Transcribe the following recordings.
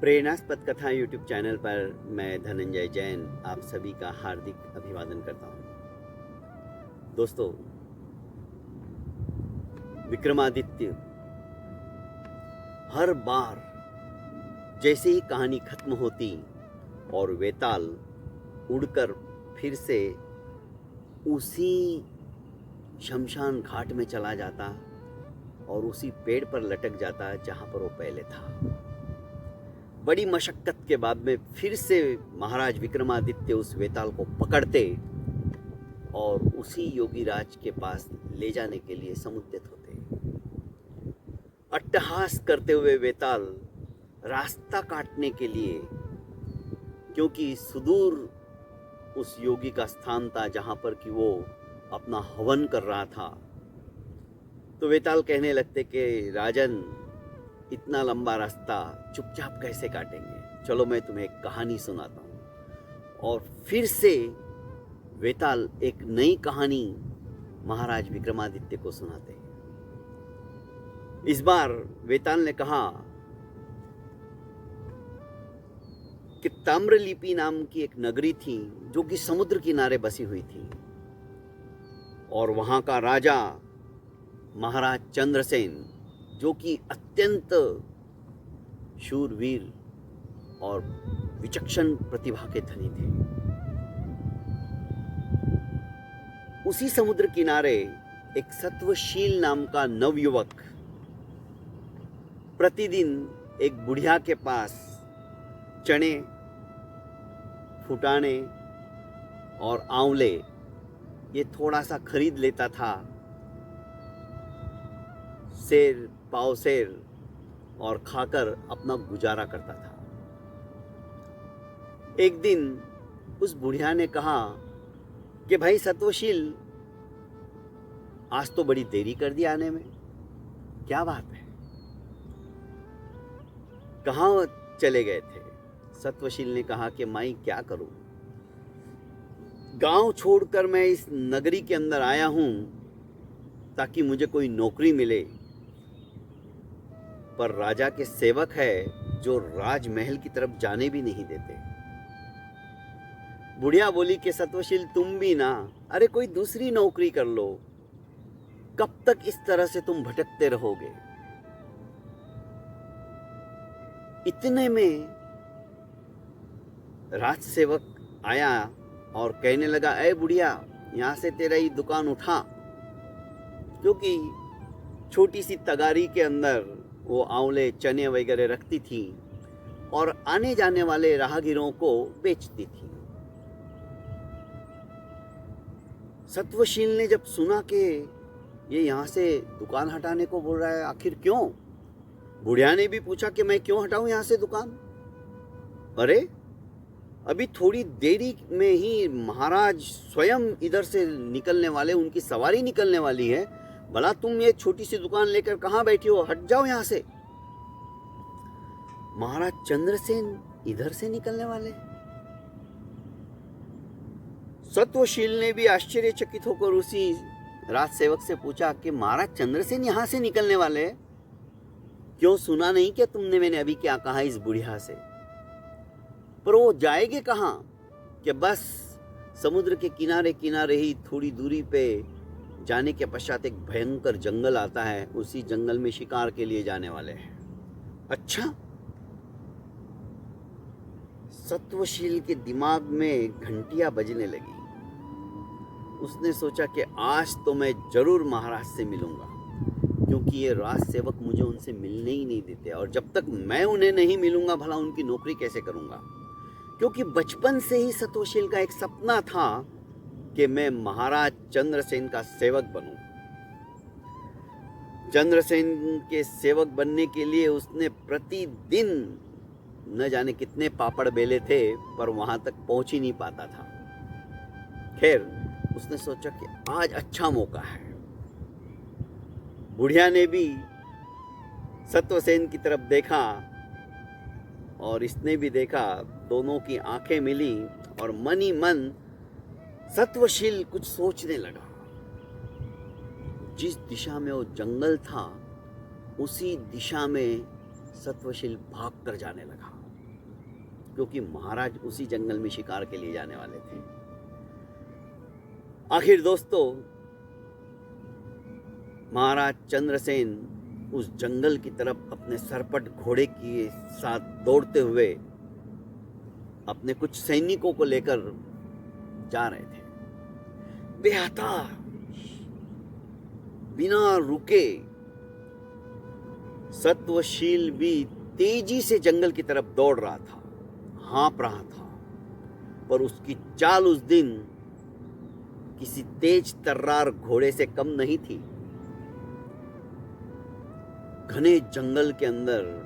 प्रेरणास्पद कथा YouTube channel पर मैं धनंजय जैन आप सभी का हार्दिक अभिवादन करता हूँ। दोस्तों, विक्रमादित्य हर बार जैसे ही कहानी खत्म होती और वेताल उड़कर फिर से उसी शमशान घाट में चला जाता और उसी पेड़ पर लटक जाता जहाँ पर वो पहले था। बड़ी मशक्कत के बाद में फिर से महाराज विक्रमादित्य उस वेताल को पकड़ते और उसी योगीराज के पास ले जाने के लिए समुद्यत होते। अट्टहास करते हुए वेताल रास्ता काटने के लिए, क्योंकि सुदूर उस योगी का स्थान था जहां पर कि वो अपना हवन कर रहा था, तो वेताल कहने लगते कि राजन, इतना लंबा रास्ता चुपचाप कैसे काटेंगे, चलो मैं तुम्हें एक कहानी सुनाता हूँ। और फिर से वेताल एक नई कहानी महाराज विक्रमादित्य को सुनाते हैं। इस बार वेताल ने कहा कि ताम्रलिपि नाम की एक नगरी थी जो कि समुद्र किनारे बसी हुई थी, और वहां का राजा महाराज चंद्रसेन, जो कि अत्यंत शूरवीर और विचक्षण प्रतिभा के धनी थे, उसी समुद्र किनारे एक सत्वशील नाम का नवयुवक प्रतिदिन एक बुढ़िया के पास चने, फुटाने और आंवले ये थोड़ा सा खरीद लेता था, सेर पावसेर, और खाकर अपना गुजारा करता था। एक दिन उस बुढ़िया ने कहा कि भाई सत्वशील, आज तो बड़ी देरी कर दी आने में, क्या बात है, कहाँ चले गए थे? सत्वशील ने कहा कि माई क्या करूं, गांव छोड़कर मैं इस नगरी के अंदर आया हूं ताकि मुझे कोई नौकरी मिले, पर राजा के सेवक है जो राजमहल की तरफ जाने भी नहीं देते। बुढ़िया बोली कि सत्वशील, तुम भी ना, अरे कोई दूसरी नौकरी कर लो, कब तक इस तरह से तुम भटकते रहोगे? इतने में राजसेवक आया और कहने लगा, ऐ बुढ़िया, यहां से तेरा ही दुकान उठा, क्योंकि छोटी सी तगारी के अंदर वो आंवले, चने वगैरह रखती थी और आने जाने वाले राहगीरों को बेचती थी। सत्वशील ने जब सुना कि ये यहाँ से दुकान हटाने को बोल रहा है, आखिर क्यों? बुढ़िया ने भी पूछा कि मैं क्यों हटाऊं यहाँ से दुकान? अरे अभी थोड़ी देरी में ही महाराज स्वयं इधर से निकलने वाले, उनकी सवारी निकलने वाली है, भला तुम ये छोटी सी दुकान लेकर कहां बैठी हो, हट जाओ यहां से। महाराज चंद्रसेन इधर से निकलने वाले? सत्वशील ने भी आश्चर्यचकित होकर उसी राजसेवक से पूछा कि महाराज चंद्रसेन यहां से निकलने वाले? क्यों, सुना नहीं क्या तुमने मैंने अभी क्या कहा इस बुढ़िया से? पर वो जाएंगे कहां? कि बस समुद्र के किनारे किनारे ही थोड़ी दूरी पे जाने के पश्चात एक भयंकर जंगल आता है, उसी जंगल में शिकार के लिए जाने वाले हैं। अच्छा, सत्वशील के दिमाग में घंटियां बजने लगी। उसने सोचा कि आज तो मैं जरूर महाराज से मिलूंगा, क्योंकि ये राजसेवक मुझे उनसे मिलने ही नहीं देते, और जब तक मैं उन्हें नहीं मिलूंगा भला उनकी नौकरी कैसे करूंगा? क्योंकि बचपन से ही सत्वशील का एक सपना था कि मैं महाराज चंद्रसेन का सेवक बनूं। चंद्रसेन के सेवक बनने के लिए उसने प्रतिदिन न जाने कितने पापड़ बेले थे, पर वहां तक पहुंच ही नहीं पाता था। खैर, उसने सोचा कि आज अच्छा मौका है। बुढ़िया ने भी सत्वसेन की तरफ देखा और इसने भी देखा, दोनों की आंखें मिली और मन ही मन सत्वशील कुछ सोचने लगा। जिस दिशा में वो जंगल था, उसी दिशा में सत्वशील भाग कर जाने लगा। क्योंकि महाराज उसी जंगल में शिकार के लिए जाने वाले थे। आखिर दोस्तों, महाराज चंद्रसेन उस जंगल की तरफ अपने सरपट घोड़े के साथ दौड़ते हुए अपने कुछ सैनिकों को लेकर जा रहे थे। बेहताश, बिना रुके सत्वशील भी तेजी से जंगल की तरफ दौड़ रहा था, हाँप रहा था, पर उसकी चाल उस दिन किसी तेज तर्रार घोड़े से कम नहीं थी। घने जंगल के अंदर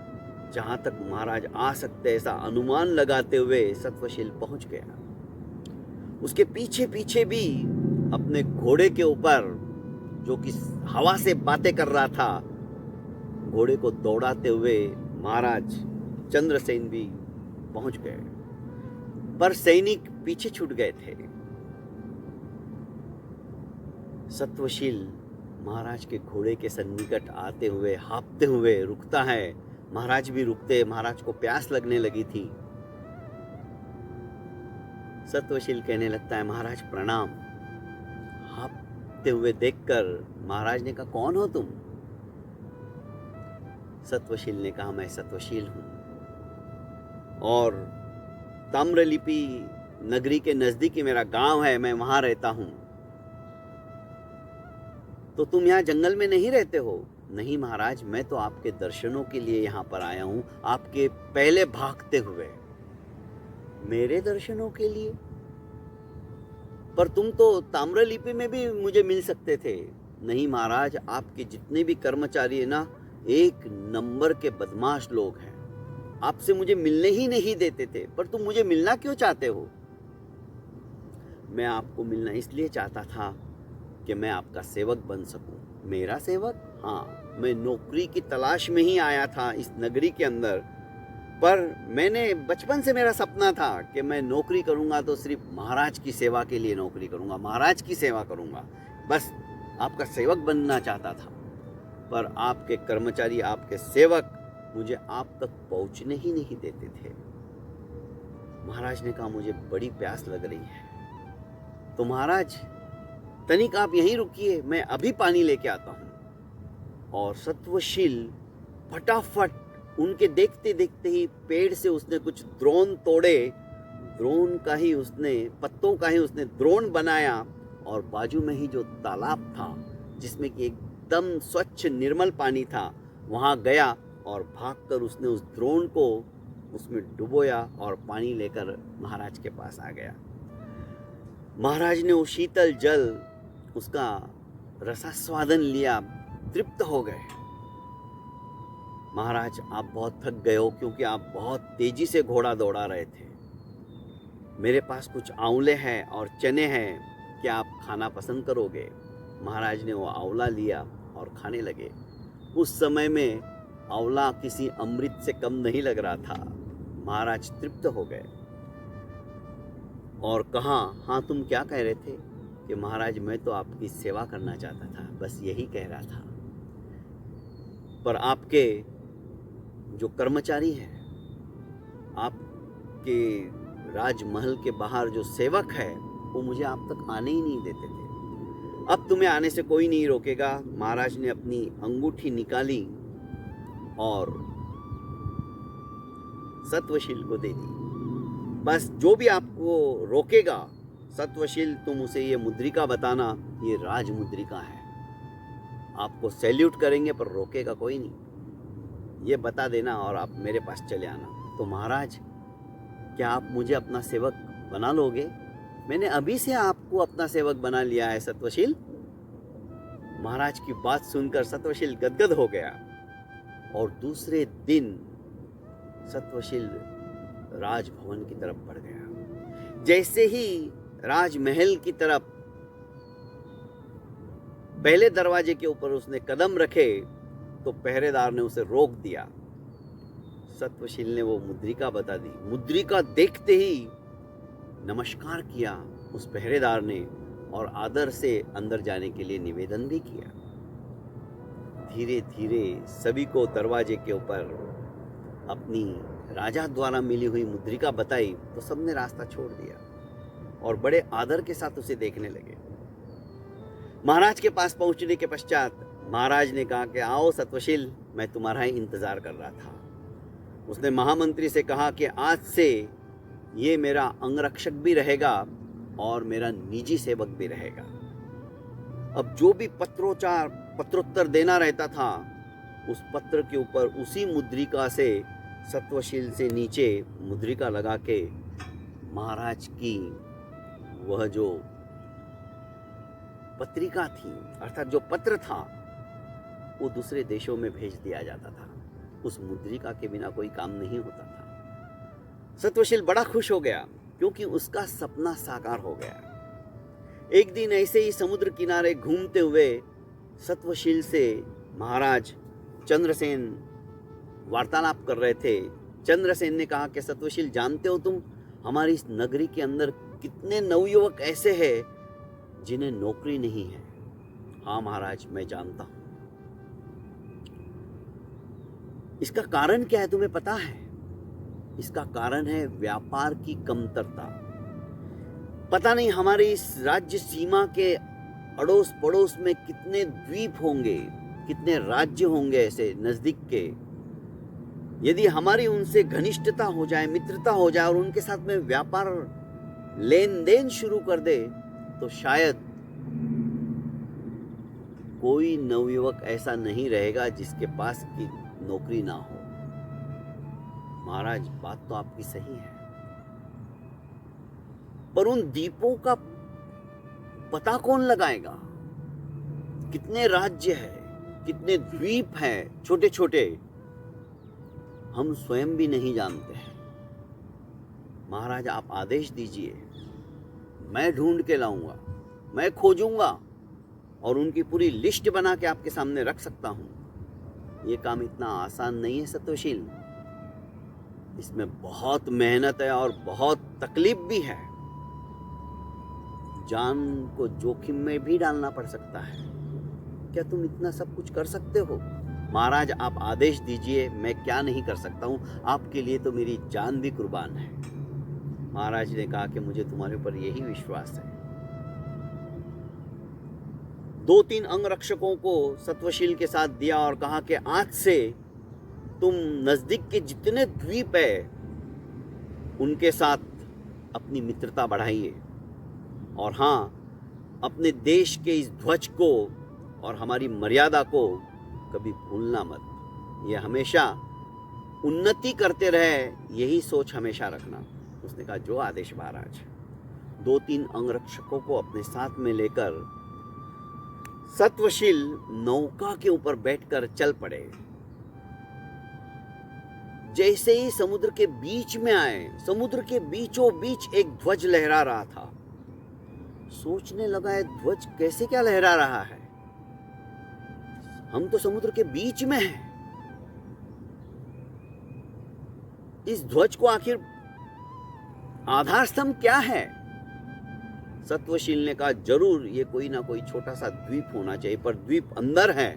जहां तक महाराज आ सकते ऐसा अनुमान लगाते हुए सत्वशील पहुंच गया। उसके पीछे पीछे भी अपने घोड़े के ऊपर, जो कि हवा से बातें कर रहा था, घोड़े को दौड़ाते हुए महाराज चंद्रसेन भी पहुंच गए। पर सैनिक पीछे छूट गए थे। सत्वशील महाराज के घोड़े के सन्निकट आते हुए हाँफते हुए रुकता है। महाराज भी रुकते, महाराज को प्यास लगने लगी थी। सत्वशील कहने लगता है, महाराज प्रणाम। हाँफते हुए देखकर महाराज ने कहा, कौन हो तुम? सत्वशील ने कहा, मैं सत्वशील हूं और ताम्रलिपि नगरी के नजदीक ही मेरा गांव है, मैं वहां रहता हूं। तो तुम यहाँ जंगल में नहीं रहते हो? नहीं महाराज, मैं तो आपके दर्शनों के लिए यहाँ पर आया हूँ, आपके पहले भागते हुए। मेरे दर्शनों के लिए? पर तुम तो ताम्रलिपि में भी मुझे मिल सकते थे। नहीं महाराज, आपके जितने भी कर्मचारी है ना, एक नंबर के बदमाश लोग हैं, आपसे मुझे मिलने ही नहीं देते थे। पर तुम मुझे मिलना क्यों चाहते हो? मैं आपको मिलना इसलिए चाहता था कि मैं आपका सेवक बन सकूं। मेरा सेवक? हाँ, मैं नौकरी की तलाश में ही आया था इस नगरी के अंदर। पर मैंने बचपन से मेरा सपना था कि मैं नौकरी करूंगा तो सिर्फ महाराज की सेवा के लिए नौकरी करूंगा, महाराज की सेवा करूंगा, बस आपका सेवक बनना चाहता था। पर आपके कर्मचारी, आपके सेवक मुझे आप तक पहुंचने ही नहीं देते थे। महाराज ने कहा, मुझे बड़ी प्यास लग रही है। तो महाराज तनिक आप यहीं रुकिए, मैं अभी पानी लेके आता हूं। और सत्वशील फटाफट उनके देखते देखते ही पेड़ से उसने कुछ द्रोण तोड़े, द्रोण का ही उसने, पत्तों का ही उसने द्रोण बनाया, और बाजू में ही जो तालाब था जिसमें कि एकदम स्वच्छ निर्मल पानी था, वहां गया और भागकर उसने उस द्रोण को उसमें डुबोया और पानी लेकर महाराज के पास आ गया। महाराज ने वो शीतल जल, उसका रसास्वादन लिया, तृप्त हो गए। महाराज, आप बहुत थक गए हो क्योंकि आप बहुत तेजी से घोड़ा दौड़ा रहे थे। मेरे पास कुछ आंवले हैं और चने हैं, क्या आप खाना पसंद करोगे? महाराज ने वो आंवला लिया और खाने लगे। उस समय में आंवला किसी अमृत से कम नहीं लग रहा था। महाराज तृप्त हो गए और कहा, हाँ तुम क्या कह रहे थे? कि महाराज, मैं तो आपकी सेवा करना चाहता था, बस यही कह रहा था। पर आपके जो कर्मचारी हैं, आपके राजमहल के बाहर जो सेवक है, वो मुझे आप तक आने ही नहीं देते थे। अब तुम्हें आने से कोई नहीं रोकेगा। महाराज ने अपनी अंगूठी निकाली और सत्वशील को दे दी। बस जो भी आपको रोकेगा सत्वशील, तुम उसे ये मुद्रिका बताना, ये राज मुद्रिका है। आपको सैल्यूट करेंगे पर रोकेगा कोई नहीं। ये बता देना और आप मेरे पास चले आना। तो महाराज, क्या आप मुझे अपना सेवक बना लोगे? मैंने अभी से आपको अपना सेवक बना लिया है सत्वशील। महाराज की बात सुनकर सत्वशील गदगद हो गया और दूसरे दिन सत्वशील राजभवन की तरफ बढ़ गया। जैसे ही राजमहल की तरफ पहले दरवाजे के ऊपर उसने कदम रखे तो पहरेदार ने उसे रोक दिया। सत्वशील ने वो मुद्रिका बता दी। मुद्रिका देखते ही नमस्कार किया उस पहरेदार ने और आदर से अंदर जाने के लिए निवेदन भी किया। धीरे धीरे सभी को दरवाजे के ऊपर अपनी राजा द्वारा मिली हुई मुद्रिका बताई तो सबने रास्ता छोड़ दिया और बड़े आदर के साथ उसे देखने लगे। महाराज के पास पहुंचने के पश्चात महाराज ने कहा कि आओ सत्वशील, मैं तुम्हारा ही इंतजार कर रहा था। उसने महामंत्री से कहा कि आज से ये मेरा अंगरक्षक भी रहेगा और मेरा निजी सेवक भी रहेगा। अब जो भी पत्रोत्तर देना रहता था उस पत्र के ऊपर उसी मुद्रिका से सत्वशील से नीचे मुद्रिका लगा के महाराज की वह जो पत्रिका थी अर्थात जो पत्र था वो दूसरे देशों में भेज दिया जाता था। उस मुद्रिका के बिना कोई काम नहीं होता था। सत्वशील बड़ा खुश हो गया क्योंकि उसका सपना साकार हो गया। एक दिन ऐसे ही समुद्र किनारे घूमते हुए सत्वशील से महाराज चंद्रसेन वार्तालाप कर रहे थे। चंद्रसेन ने कहा कि सत्वशील, जानते हो तुम हमारी इस नगरी के अंदर कितने नवयुवक ऐसे हैं जिन्हें नौकरी नहीं है। हाँ महाराज, मैं जानता हूं। इसका कारण क्या है तुम्हें पता है? इसका कारण है व्यापार की कमतरता। पता नहीं हमारे इस राज्य सीमा के अड़ोस पड़ोस में कितने द्वीप होंगे, कितने राज्य होंगे ऐसे नजदीक के। यदि हमारी उनसे घनिष्ठता हो जाए, मित्रता हो जाए और उनके साथ में व्यापार लेन देन शुरू कर दे तो शायद कोई नवयुवक ऐसा नहीं रहेगा जिसके पास की नौकरी ना हो। महाराज, बात तो आपकी सही है, पर उन द्वीपों का पता कौन लगाएगा? कितने राज्य है, कितने द्वीप हैं छोटे छोटे, हम स्वयं भी नहीं जानते हैं। महाराज, आप आदेश दीजिए, मैं ढूंढ के लाऊंगा, मैं खोजूंगा और उनकी पूरी लिस्ट बना के आपके सामने रख सकता हूं। ये काम इतना आसान नहीं है सत्वशील, इसमें बहुत मेहनत है और बहुत तकलीफ भी है। जान को जोखिम में भी डालना पड़ सकता है। क्या तुम इतना सब कुछ कर सकते हो? महाराज, आप आदेश दीजिए, मैं क्या नहीं कर सकता हूं। आपके लिए तो मेरी जान भी कुर्बान है। महाराज ने कहा कि मुझे तुम्हारे ऊपर यही विश्वास है। 2-3 अंगरक्षकों को सत्वशील के साथ दिया और कहा कि आज से तुम नजदीक के जितने द्वीप है उनके साथ अपनी मित्रता बढ़ाइए और हाँ, अपने देश के इस ध्वज को और हमारी मर्यादा को कभी भूलना मत। ये हमेशा उन्नति करते रहे, यही सोच हमेशा रखना। उसने कहा, जो आदेश महाराज। 2-3 अंगरक्षकों को अपने साथ में लेकर सत्वशील नौका के ऊपर बैठकर चल पड़े। जैसे ही समुद्र के बीच में आए, समुद्र के बीचों बीच एक ध्वज लहरा रहा था। सोचने लगा, है ध्वज कैसे क्या लहरा रहा है? हम तो समुद्र के बीच में हैं। इस ध्वज को आखिर आधार स्तंभ क्या है? सत्वशील ने कहा, जरूर ये कोई ना कोई छोटा सा द्वीप होना चाहिए, पर द्वीप अंदर है,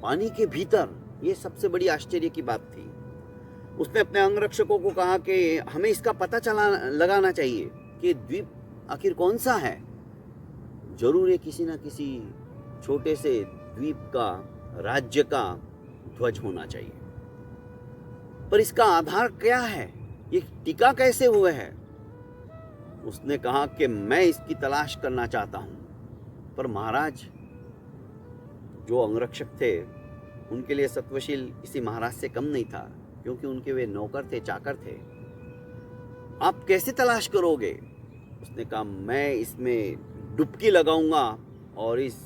पानी के भीतर। ये सबसे बड़ी आश्चर्य की बात थी। उसने अपने अंगरक्षकों को कहा कि हमें इसका पता लगाना चाहिए कि द्वीप आखिर कौन सा है। जरूर ये किसी ना किसी छोटे से द्वीप का, राज्य का ध्वज होना चाहिए, पर इसका आधार क्या है? ये टिका कैसे हुए है? उसने कहा कि मैं इसकी तलाश करना चाहता हूं। पर महाराज, जो अंगरक्षक थे उनके लिए सत्वशील किसी महाराज से कम नहीं था, क्योंकि उनके वे नौकर थे, चाकर थे। आप कैसे तलाश करोगे? उसने कहा, मैं इसमें डुबकी लगाऊंगा और इस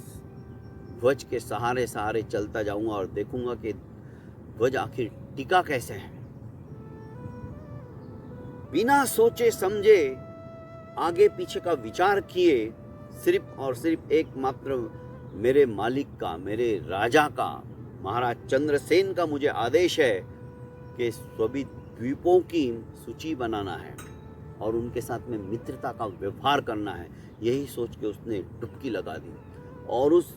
ध्वज के सहारे सहारे चलता जाऊंगा और देखूंगा कि ध्वज आखिर टिका कैसे है। बिना सोचे समझे, आगे पीछे का विचार किए, सिर्फ और सिर्फ एकमात्र मेरे मालिक का, मेरे राजा का, महाराज चंद्रसेन का मुझे आदेश है कि सभी द्वीपों की सूची बनाना है और उनके साथ में मित्रता का व्यवहार करना है। यही सोच के उसने डुबकी लगा दी और उस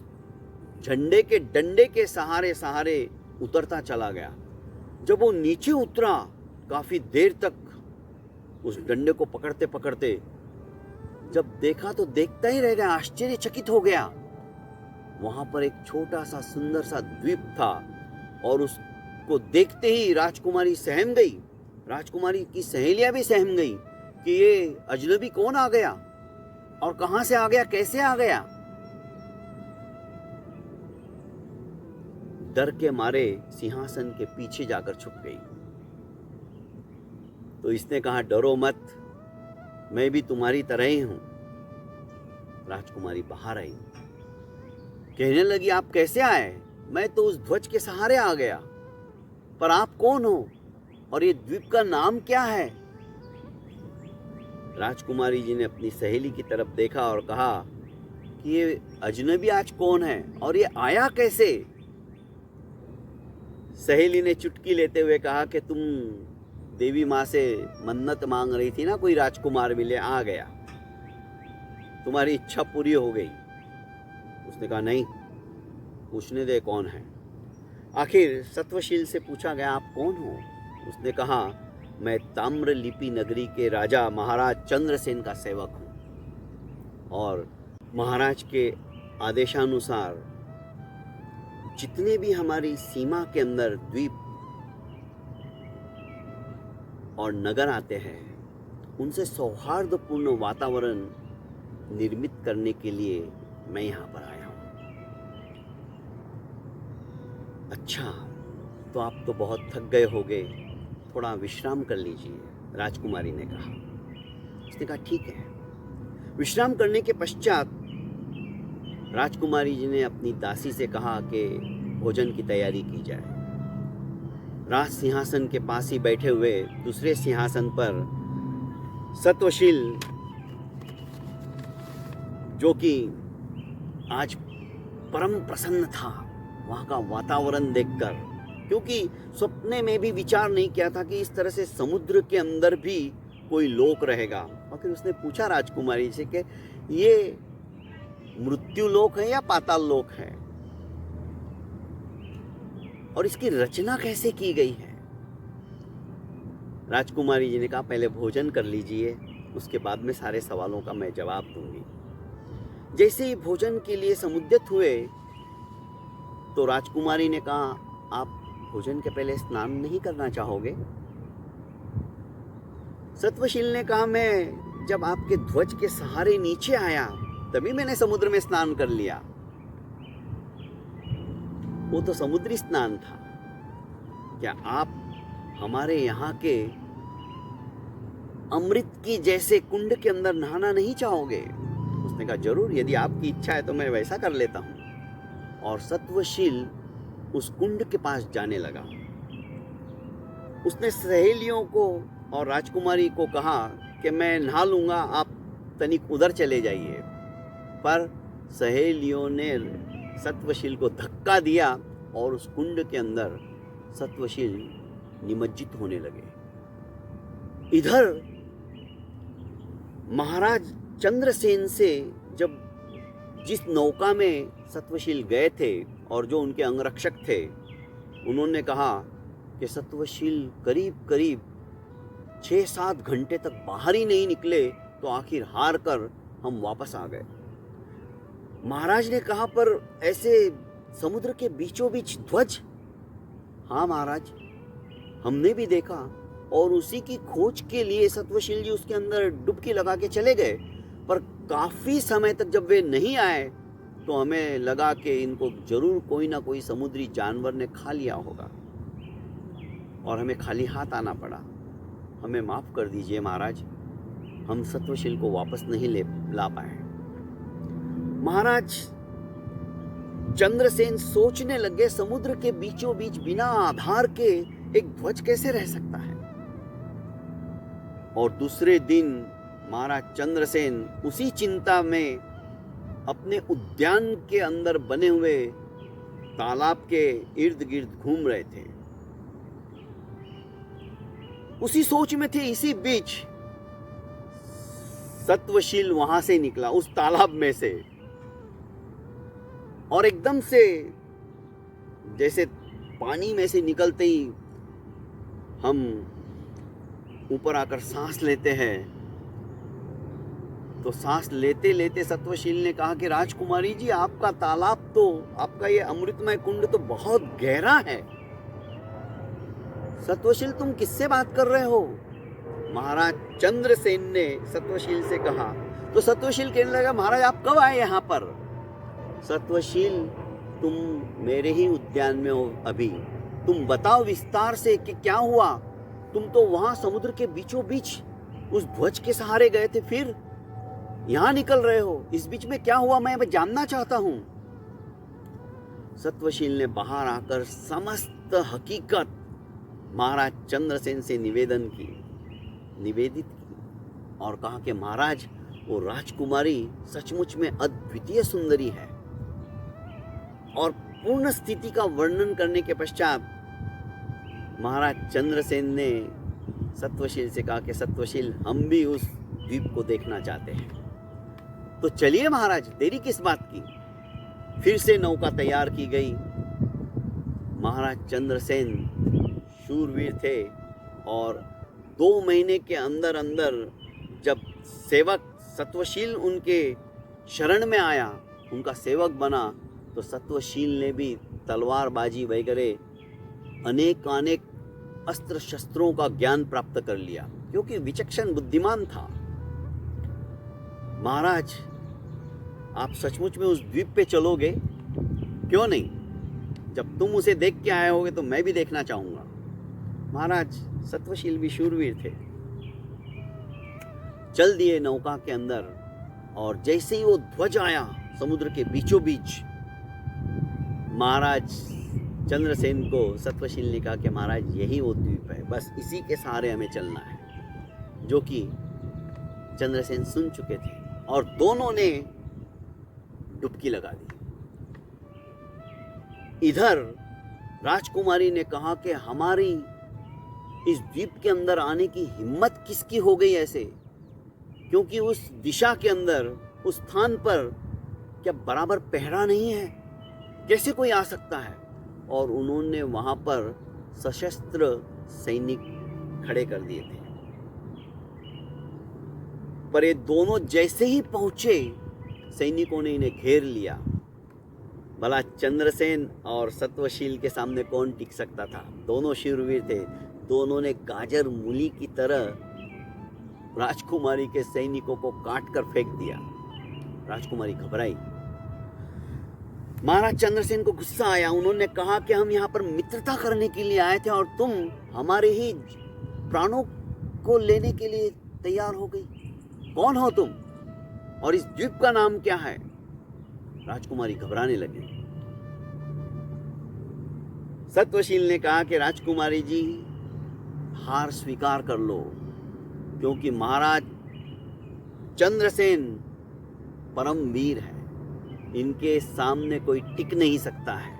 झंडे के डंडे के सहारे सहारे उतरता चला गया। जब वो नीचे उतरा काफी देर तक उस डंडे को पकड़ते पकड़ते जब देखा तो देखता ही रह गया, आश्चर्यचकित हो गया। वहां पर एक छोटा सा सुंदर सा द्वीप था और उसको देखते ही राजकुमारी सहम गई। राजकुमारी की सहेलियां भी सहम गई कि ये अजनबी कौन आ गया और कहां से आ गया, कैसे आ गया। डर के मारे सिंहासन के पीछे जाकर छुप गई। तो इसने कहा, डरो मत, मैं भी तुम्हारी तरह ही हूं। राजकुमारी बाहर आई, कहने लगी, आप कैसे आए? मैं तो उस ध्वज के सहारे आ गया, पर आप कौन हो और ये द्वीप का नाम क्या है? राजकुमारी जी ने अपनी सहेली की तरफ देखा और कहा कि ये अजनबी आज कौन है और ये आया कैसे? सहेली ने चुटकी लेते हुए कहा कि तुम देवी माँ से मन्नत मांग रही थी ना, कोई राजकुमार मिले, आ गया, तुम्हारी इच्छा पूरी हो गई। उसने कहा, नहीं, पूछने दे कौन है। आखिर सत्वशील से पूछा गया, आप कौन हो? उसने कहा, मैं ताम्रलिपि नगरी के राजा महाराज चंद्रसेन का सेवक हूँ और महाराज के आदेशानुसार जितने भी हमारी सीमा के अंदर द्वीप और नगर आते हैं उनसे सौहार्दपूर्ण वातावरण निर्मित करने के लिए मैं यहाँ पर आया हूँ। अच्छा, तो आप तो बहुत थक गए होंगे, थोड़ा विश्राम कर लीजिए, राजकुमारी ने कहा। उसने कहा, ठीक है। विश्राम करने के पश्चात राजकुमारी जी ने अपनी दासी से कहा कि भोजन की तैयारी की जाए। राज सिंहासन के पास ही बैठे हुए दूसरे सिंहासन पर सत्वशील, जो कि आज परम प्रसन्न था वहां का वातावरण देखकर, क्योंकि सपने में भी विचार नहीं किया था कि इस तरह से समुद्र के अंदर भी कोई लोक रहेगा। और फिर उसने पूछा राजकुमारी से कि ये मृत्यु लोक है या पाताल लोक है और इसकी रचना कैसे की गई है? राजकुमारी जी ने कहा, पहले भोजन कर लीजिए, उसके बाद में सारे सवालों का मैं जवाब दूंगी। जैसे ही भोजन के लिए समुद्यत हुए तो राजकुमारी ने कहा, आप भोजन के पहले स्नान नहीं करना चाहोगे? सत्वशील ने कहा, मैं जब आपके ध्वज के सहारे नीचे आया तभी मैंने समुद्र में स्नान कर लिया। वो तो समुद्री स्नान था। क्या आप हमारे यहाँ के अमृत की जैसे कुंड के अंदर नहाना नहीं चाहोगे? उसने कहा, जरूर, यदि आपकी इच्छा है तो मैं वैसा कर लेता हूँ। और सत्वशील उस कुंड के पास जाने लगा। उसने सहेलियों को और राजकुमारी को कहा कि मैं नहा लूंगा, आप तनिक उधर चले जाइए। पर सहेलियों ने सत्वशील को धक्का दिया और उस कुंड के अंदर सत्वशील निमज्जित होने लगे। इधर महाराज चंद्रसेन से जब जिस नौका में सत्वशील गए थे और जो उनके अंगरक्षक थे, उन्होंने कहा कि सत्वशील करीब करीब 6-7 घंटे तक बाहर ही नहीं निकले, तो आखिर हार कर हम वापस आ गए। महाराज ने कहा, पर ऐसे समुद्र के बीचों बीच ध्वज? हाँ महाराज, हमने भी देखा और उसी की खोज के लिए सत्वशील जी उसके अंदर डुबकी लगा के चले गए। पर काफी समय तक जब वे नहीं आए तो हमें लगा कि इनको जरूर कोई ना कोई समुद्री जानवर ने खा लिया होगा और हमें खाली हाथ आना पड़ा। हमें माफ कर दीजिए महाराज, हम सत्वशील को वापस नहीं ला पाए। महाराज चंद्रसेन सोचने लगे, समुद्र के बीचों बीच बिना आधार के एक ध्वज कैसे रह सकता है? और दूसरे दिन महाराज चंद्रसेन उसी चिंता में अपने उद्यान के अंदर बने हुए तालाब के इर्द गिर्द घूम रहे थे। उसी सोच में थे। इसी बीच सत्वशील वहां से निकला, उस तालाब में से, और एकदम से जैसे पानी में से निकलते ही हम ऊपर आकर सांस लेते हैं, तो सांस लेते लेते सत्वशील ने कहा कि राजकुमारी जी, आपका तालाब तो, आपका ये अमृतमय कुंड तो बहुत गहरा है। सत्वशील, तुम किससे बात कर रहे हो? महाराज चंद्रसेन ने सत्वशील से कहा। तो सत्वशील कहने लगा, महाराज आप कब आए यहाँ पर? सत्वशील, तुम मेरे ही उद्यान में हो अभी, तुम बताओ विस्तार से कि क्या हुआ। तुम तो वहां समुद्र के बीचों बीच उस ध्वज के सहारे गए थे, फिर यहां निकल रहे हो। इस बीच में क्या हुआ, मैं जानना चाहता हूं। सत्वशील ने बाहर आकर समस्त हकीकत महाराज चंद्रसेन से निवेदित की और कहा कि महाराज, वो राजकुमारी सचमुच में अद्वितीय सुंदरी है। और पूर्ण स्थिति का वर्णन करने के पश्चात महाराज चंद्रसेन ने सत्वशील से कहा कि सत्वशील, हम भी उस द्वीप को देखना चाहते हैं। तो चलिए महाराज, देरी किस बात की। फिर से नौका तैयार की गई। महाराज चंद्रसेन शूरवीर थे और 2 महीने के अंदर अंदर जब सेवक सत्वशील उनके शरण में आया, उनका सेवक बना, तो सत्वशील ने भी तलवारबाजी वगैरह अनेक अस्त्र शस्त्रों का ज्ञान प्राप्त कर लिया, क्योंकि विचक्षण बुद्धिमान था। महाराज, आप सचमुच में उस द्वीप पे चलोगे? क्यों नहीं, जब तुम उसे देख के आए होगे तो मैं भी देखना चाहूंगा। महाराज सत्वशील भी शूरवीर थे। चल दिए नौका के अंदर, और जैसे ही वो ध्वज आया समुद्र के बीचों बीच, महाराज चंद्रसेन को सत्वशील ने कहा कि महाराज, यही वो द्वीप है, बस इसी के सहारे हमें चलना है। जो कि चंद्रसेन सुन चुके थे और दोनों ने डुबकी लगा दी। इधर राजकुमारी ने कहा कि हमारी इस द्वीप के अंदर आने की हिम्मत किसकी हो गई ऐसे, क्योंकि उस दिशा के अंदर, उस स्थान पर क्या बराबर पहरा नहीं है, कैसे कोई आ सकता है। और उन्होंने वहां पर सशस्त्र सैनिक खड़े कर दिए थे। पर ये दोनों जैसे ही पहुंचे, सैनिकों ने इन्हें घेर लिया। भला चंद्रसेन और सत्वशील के सामने कौन टिक सकता था? दोनों शूरवीर थे। दोनों ने गाजर मूली की तरह राजकुमारी के सैनिकों को काट कर फेंक दिया। राजकुमारी घबराई। महाराज चंद्रसेन को गुस्सा आया। उन्होंने कहा कि हम यहाँ पर मित्रता करने के लिए आए थे और तुम हमारे ही प्राणों को लेने के लिए तैयार हो गई। कौन हो तुम और इस द्वीप का नाम क्या है? राजकुमारी घबराने लगी। सत्वशील ने कहा कि राजकुमारी जी, हार स्वीकार कर लो, क्योंकि महाराज चंद्रसेन परम वीर है, इनके सामने कोई टिक नहीं सकता है।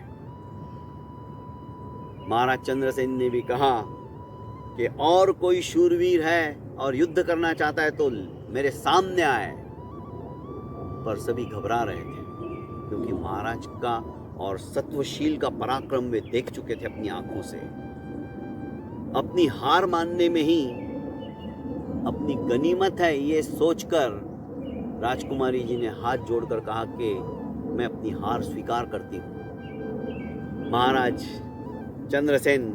महाराज चंद्रसेन ने भी कहा कि और कोई शूरवीर है और युद्ध करना चाहता है तो मेरे सामने आए। पर सभी घबरा रहे थे, क्योंकि महाराज का और सत्वशील का पराक्रम वे देख चुके थे अपनी आंखों से। अपनी हार मानने में ही अपनी गनीमत है, ये सोचकर राजकुमारी जी ने हाथ जोड़कर कहा कि मैं अपनी हार स्वीकार करती हूँ। महाराज चंद्रसेन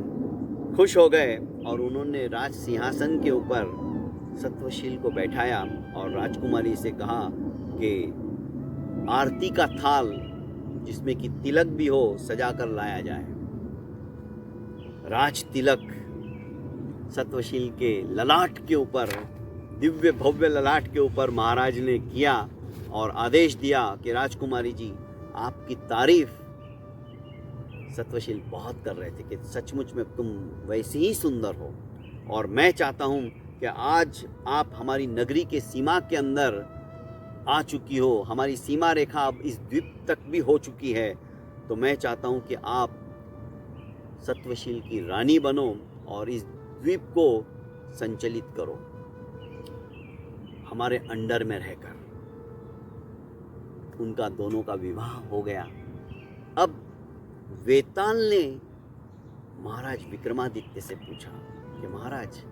खुश हो गए और उन्होंने राज सिंहासन के ऊपर सत्वशील को बैठाया और राजकुमारी से कहा कि आरती का थाल जिसमें कि तिलक भी हो सजा कर लाया जाए। राज तिलक सत्वशील के ललाट के ऊपर, दिव्य भव्य ललाट के ऊपर महाराज ने किया और आदेश दिया कि राजकुमारी जी, आपकी तारीफ सत्वशील बहुत कर रहे थे कि सचमुच में तुम वैसे ही सुंदर हो, और मैं चाहता हूँ कि आज आप हमारी नगरी के सीमा के अंदर आ चुकी हो, हमारी सीमा रेखा अब इस द्वीप तक भी हो चुकी है, तो मैं चाहता हूँ कि आप सत्वशील की रानी बनो और इस द्वीप को संचालित करो हमारे अंडर में रहकर। उनका दोनों का विवाह हो गया। अब वेताल ने महाराज विक्रमादित्य से पूछा कि महाराज,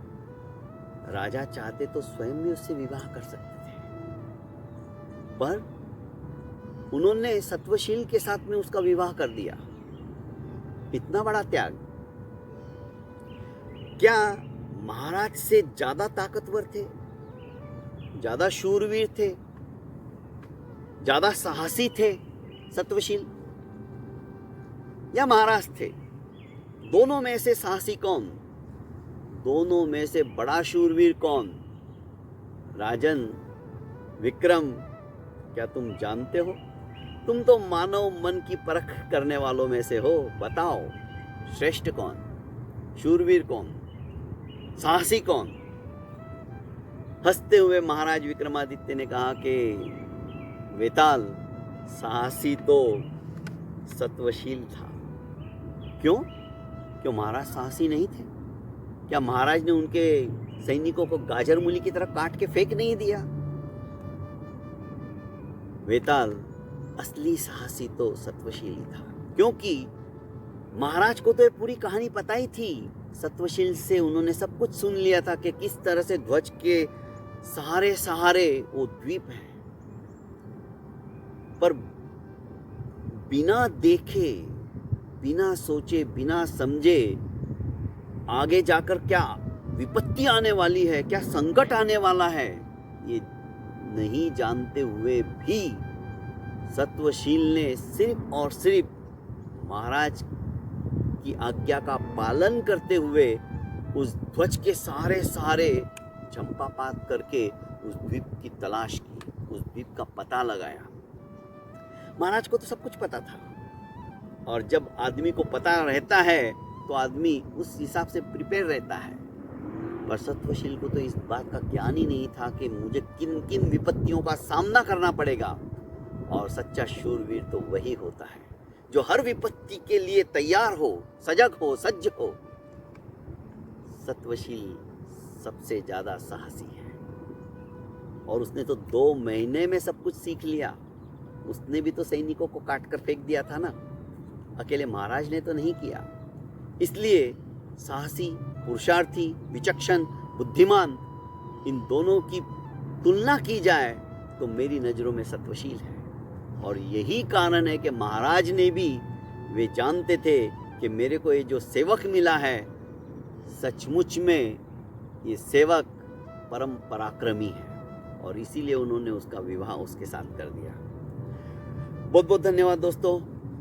राजा चाहते तो स्वयं भी उससे विवाह कर सकते थे, पर उन्होंने सत्वशील के साथ में उसका विवाह कर दिया। इतना बड़ा त्याग। क्या महाराज से ज्यादा ताकतवर थे, ज्यादा शूरवीर थे, ज्यादा साहसी थे सत्वशील, या महाराज थे? दोनों में से साहसी कौन? दोनों में से बड़ा शूरवीर कौन? राजन विक्रम, क्या तुम जानते हो? तुम तो मानव मन की परख करने वालों में से हो। बताओ, श्रेष्ठ कौन, शूरवीर कौन, साहसी कौन? हंसते हुए महाराज विक्रमादित्य ने कहा कि वेताल, साहसी तो सत्वशील था। क्यों? क्यों महाराज साहसी नहीं थे? क्या महाराज ने उनके सैनिकों को गाजर मूली की तरह काट के फेंक नहीं दिया? वेताल, असली साहसी तो सत्वशील ही था, क्योंकि महाराज को तो ये पूरी कहानी पता ही थी। सत्वशील से उन्होंने सब कुछ सुन लिया था कि किस तरह से ध्वज के सहारे सहारे वो द्वीप है, पर बिना देखे, बिना सोचे, बिना समझे आगे जाकर क्या विपत्ति आने वाली है, क्या संकट आने वाला है, ये नहीं जानते हुए भी सत्वशील ने सिर्फ और सिर्फ महाराज की आज्ञा का पालन करते हुए उस ध्वज के सहारे सहारे चंपापात करके उस द्वीप की तलाश की, उस द्वीप का पता लगाया। महाराज को तो सब कुछ पता था, और जब आदमी को पता रहता है तो आदमी उस हिसाब से प्रिपेयर रहता है। पर सत्वशील को तो इस बात का ज्ञान ही नहीं था कि मुझे किन किन विपत्तियों का सामना करना पड़ेगा। और सच्चा शूरवीर तो वही होता है जो हर विपत्ति के लिए तैयार हो, सजग हो, सज्ज हो। सत्वशील सबसे ज्यादा साहसी है, और उसने तो 2 महीने में सब कुछ सीख लिया। उसने भी तो सैनिकों को काट कर फेंक दिया था ना, अकेले महाराज ने तो नहीं किया। इसलिए साहसी, पुरुषार्थी, विचक्षण, बुद्धिमान, इन दोनों की तुलना की जाए तो मेरी नज़रों में सत्वशील है। और यही कारण है कि महाराज ने भी, वे जानते थे कि मेरे को ये जो सेवक मिला है, सचमुच में ये सेवक परम पराक्रमी है, और इसीलिए उन्होंने उसका विवाह उसके साथ कर दिया। बहुत बहुत धन्यवाद दोस्तों।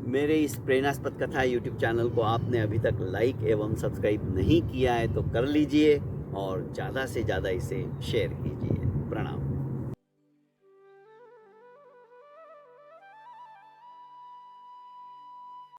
मेरे इस प्रेरणास्पद कथा यूट्यूब चैनल को आपने अभी तक लाइक एवं सब्सक्राइब नहीं किया है तो कर लीजिए, और ज़्यादा से ज़्यादा इसे शेयर कीजिए। प्रणाम।